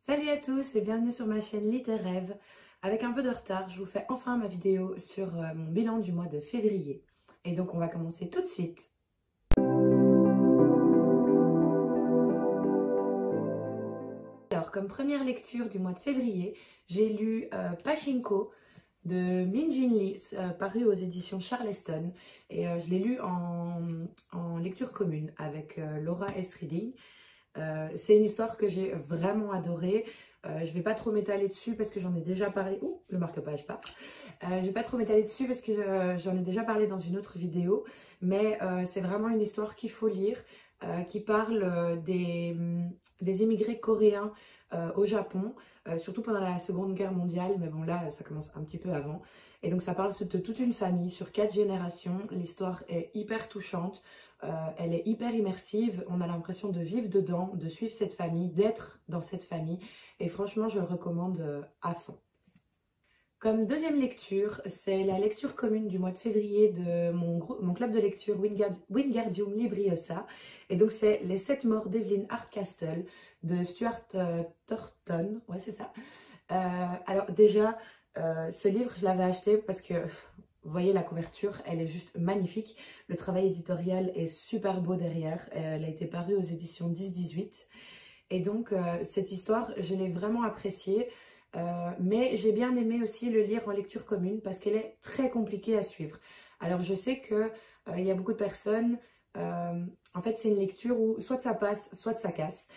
Salut à tous et bienvenue sur ma chaîne Lit & Rêve. Avec un peu de retard, je vous fais enfin ma vidéo sur mon bilan du mois de février. Et donc on va commencer tout de suite. Alors comme première lecture du mois de février, j'ai lu Pachinko de Min Jin Lee, paru aux éditions Charleston. Et je l'ai lu en lecture commune avec Laura S. Reading. C'est une histoire que j'ai vraiment adorée. Je ne vais pas trop m'étaler dessus parce que j'en ai déjà parlé. Ouh, le marque-page part. Je ne vais pas trop m'étaler dessus parce que j'en ai déjà parlé dans une autre vidéo. Mais c'est vraiment une histoire qu'il faut lire, qui parle des immigrés coréens au Japon, surtout pendant la Seconde Guerre mondiale. Mais bon, là, ça commence un petit peu avant. Et donc, ça parle de toute une famille sur 4 générations. L'histoire est hyper touchante. Elle est hyper immersive, on a l'impression de vivre dedans, de suivre cette famille, d'être dans cette famille et franchement je le recommande à fond. Comme deuxième lecture, c'est la lecture commune du mois de février de mon club de lecture Wingardium Libriosa et donc c'est Les 7 morts d'Evelyn Hardcastle de Stuart Thornton, ouais c'est ça. Alors déjà, ce livre je l'avais acheté parce que... Vous voyez la couverture, elle est juste magnifique. Le travail éditorial est super beau derrière. Elle a été parue aux éditions 10-18. Et donc, cette histoire, je l'ai vraiment appréciée. Mais j'ai bien aimé aussi le lire en lecture commune parce qu'elle est très compliquée à suivre. Alors, je sais qu'il y a beaucoup de personnes... en fait, c'est une lecture où soit ça passe, soit ça casse.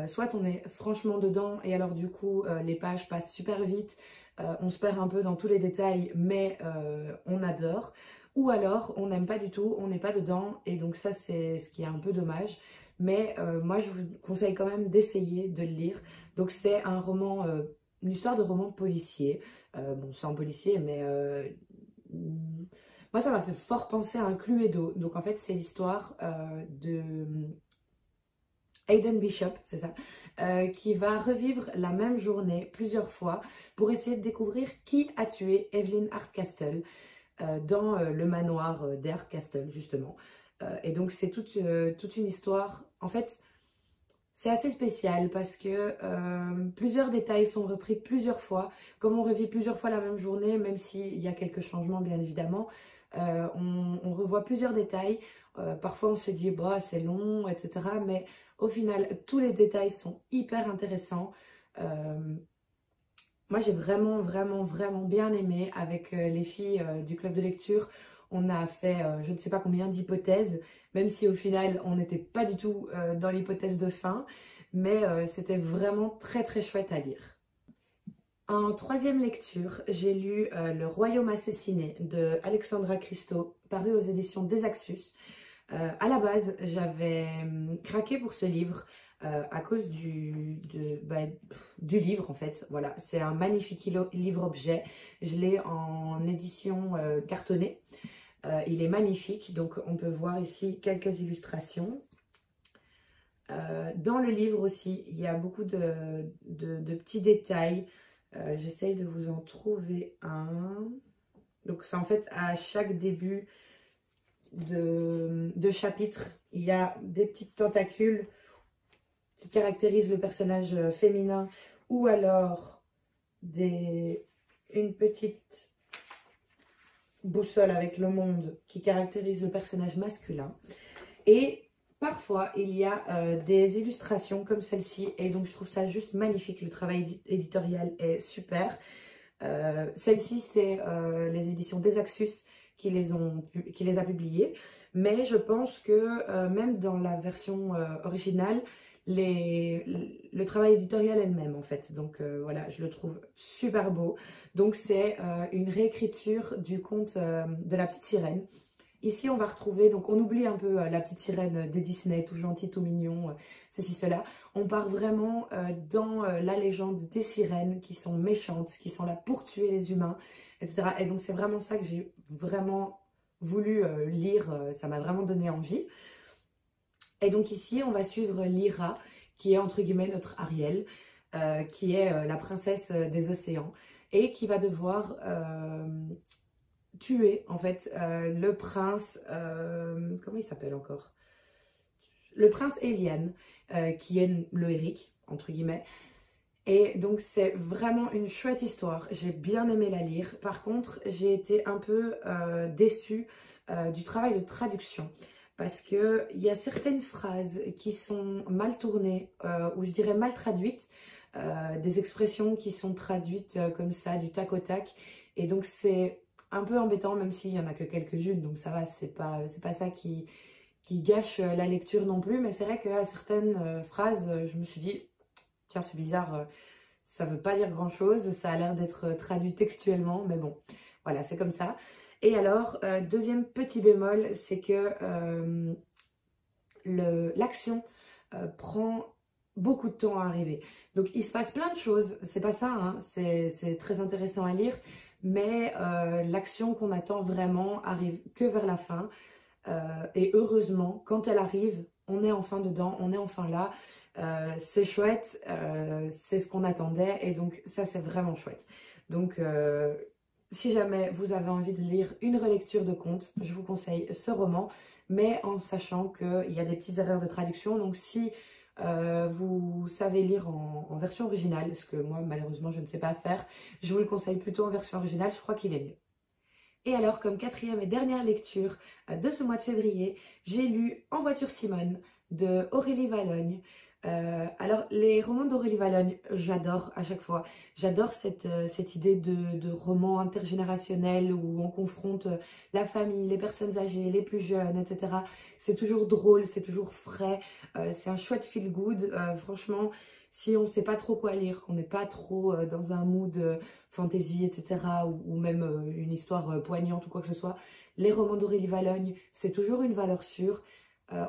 Soit on est franchement dedans et alors du coup, les pages passent super vite. On se perd un peu dans tous les détails, mais on adore. Ou alors, on n'aime pas du tout, on n'est pas dedans. Et donc ça, c'est ce qui est un peu dommage. Mais moi, je vous conseille quand même d'essayer de le lire. Donc c'est un roman, une histoire de roman policier. Bon, c'est un policier, mais moi, ça m'a fait fort penser à un Cluedo. Donc en fait, c'est l'histoire de... Aidan Bishop, c'est ça, qui va revivre la même journée plusieurs fois pour essayer de découvrir qui a tué Evelyn Hardcastle dans le manoir des Hardcastle, justement. Et donc, c'est toute une histoire. En fait, c'est assez spécial parce que plusieurs détails sont repris plusieurs fois. Comme on revit plusieurs fois la même journée, même s'il y a quelques changements, bien évidemment, on revoit plusieurs détails. Parfois, on se dit, bah, c'est long, etc. Mais au final, tous les détails sont hyper intéressants. Moi, j'ai vraiment bien aimé avec les filles du club de lecture. On a fait je ne sais pas combien d'hypothèses, même si au final, on n'était pas du tout dans l'hypothèse de fin. Mais c'était vraiment très chouette à lire. En troisième lecture, j'ai lu Le Royaume assassiné de Alexandra Christo, paru aux éditions des Axus. À la base, j'avais craqué pour ce livre à cause du livre en fait. Voilà, c'est un magnifique livre-objet. Je l'ai en édition cartonnée. Il est magnifique, donc on peut voir ici quelques illustrations. Dans le livre aussi, il y a beaucoup de petits détails. J'essaye de vous en trouver un. Donc c'est en fait à chaque début de chapitre, il y a des petites tentacules qui caractérisent le personnage féminin ou alors une petite boussole avec le monde qui caractérise le personnage masculin. Et parfois, il y a des illustrations comme celle-ci et donc je trouve ça juste magnifique. Le travail éditorial est super. Celle-ci, c'est les éditions des Axus qui les a publiées. Mais je pense que même dans la version originale, le travail éditorial est le même en fait. Donc voilà, je le trouve super beau. Donc c'est une réécriture du conte de la petite sirène. Ici, on va retrouver, donc on oublie un peu la petite sirène des Disney, tout gentil, tout mignon, ceci, cela. On part vraiment dans la légende des sirènes qui sont méchantes, qui sont là pour tuer les humains, etc. Et donc, c'est vraiment ça que j'ai vraiment voulu lire, ça m'a vraiment donné envie. Et donc ici, on va suivre Lyra, qui est entre guillemets notre Ariel, qui est la princesse des océans, et qui va devoir... tuer en fait le prince, comment il s'appelle encore? Le prince Eliane, qui est le Eric, entre guillemets. Et donc c'est vraiment une chouette histoire, j'ai bien aimé la lire. Par contre, j'ai été un peu déçue du travail de traduction. Parce qu'il y a certaines phrases qui sont mal tournées, ou je dirais mal traduites. Des expressions qui sont traduites comme ça, du tac au tac. Et donc c'est un peu embêtant, même s'il n'y en a que quelques-unes. Donc ça va, c'est pas ça qui gâche la lecture non plus. Mais c'est vrai qu'à certaines phrases, je me suis dit... Tiens, c'est bizarre, ça veut pas dire grand-chose, ça a l'air d'être traduit textuellement, mais bon, voilà, c'est comme ça. Et alors, deuxième petit bémol, c'est que l'action prend beaucoup de temps à arriver. Donc, il se passe plein de choses, c'est pas ça, hein, c'est très intéressant à lire, mais l'action qu'on attend vraiment arrive que vers la fin. Et heureusement, quand elle arrive, on est enfin dedans, on est enfin là. C'est chouette, c'est ce qu'on attendait et donc ça c'est vraiment chouette. Donc si jamais vous avez envie de lire une relecture de conte, je vous conseille ce roman, mais en sachant qu'il y a des petites erreurs de traduction. Donc si vous savez lire en version originale, ce que moi malheureusement je ne sais pas faire, je vous le conseille plutôt en version originale, je crois qu'il est mieux. Et alors, comme quatrième et dernière lecture de ce mois de février, j'ai lu En voiture Simone de Aurélie Vallogne. Alors, les romans d'Aurélie Vallogne, j'adore à chaque fois. J'adore cette idée de roman intergénérationnel où on confronte la famille, les personnes âgées, les plus jeunes, etc. C'est toujours drôle, c'est toujours frais. C'est un chouette feel good. Franchement, si on ne sait pas trop quoi lire, qu'on n'est pas trop dans un mood fantasy, etc., ou même une histoire poignante ou quoi que ce soit, les romans d'Aurélie Vallogne, c'est toujours une valeur sûre.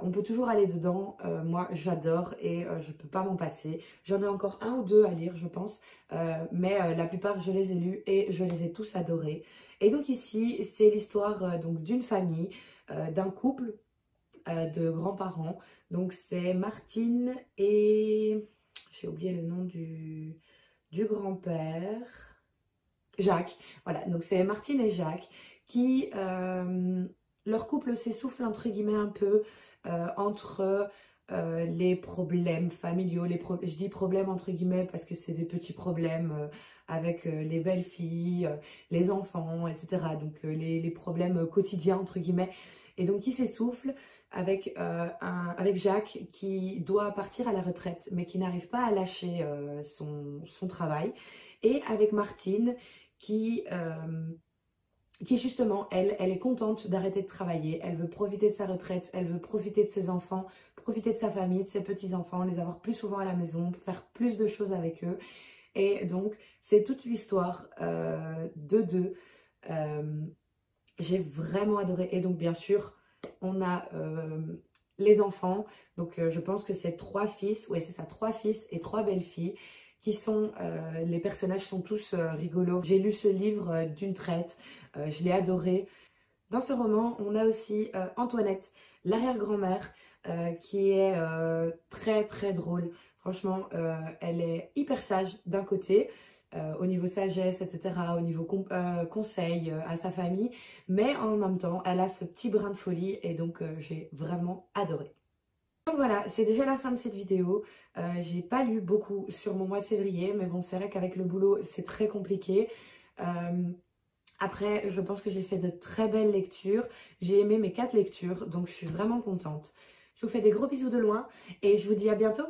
On peut toujours aller dedans. Moi, j'adore et je ne peux pas m'en passer. J'en ai encore un ou deux à lire, je pense, mais la plupart, je les ai lus et je les ai tous adorés. Et donc ici, c'est l'histoire donc d'une famille, d'un couple de grands-parents. Donc c'est Martine et... J'ai oublié le nom du grand-père. Jacques. Voilà, donc c'est Martine et Jacques qui... leur couple s'essouffle entre guillemets un peu entre les problèmes familiaux. Je dis problèmes entre guillemets parce que c'est des petits problèmes avec les belles filles, les enfants, etc. Donc les problèmes quotidiens entre guillemets. Et donc qui s'essouffle avec Jacques qui doit partir à la retraite mais qui n'arrive pas à lâcher son travail. Et avec Martine qui justement, elle est contente d'arrêter de travailler, elle veut profiter de sa retraite, elle veut profiter de ses enfants, profiter de sa famille, de ses petits-enfants, les avoir plus souvent à la maison, faire plus de choses avec eux. Et donc, c'est toute l'histoire de deux. J'ai vraiment adoré. Et donc, bien sûr, on a les enfants. Donc, je pense que c'est 3 fils, ouais, c'est ça, 3 fils et 3 belles-filles qui sont, les personnages sont tous rigolos. J'ai lu ce livre d'une traite, je l'ai adoré. Dans ce roman, on a aussi Antoinette, l'arrière-grand-mère, qui est très très drôle. Franchement, elle est hyper sage d'un côté, au niveau sagesse, etc., au niveau conseil à sa famille, mais en même temps, elle a ce petit brin de folie et donc j'ai vraiment adoré. Donc voilà, c'est déjà la fin de cette vidéo. J'ai pas lu beaucoup sur mon mois de février, mais bon, c'est vrai qu'avec le boulot, c'est très compliqué. Après, je pense que j'ai fait de très belles lectures. J'ai aimé mes 4 lectures, donc je suis vraiment contente. Je vous fais des gros bisous de loin et je vous dis à bientôt.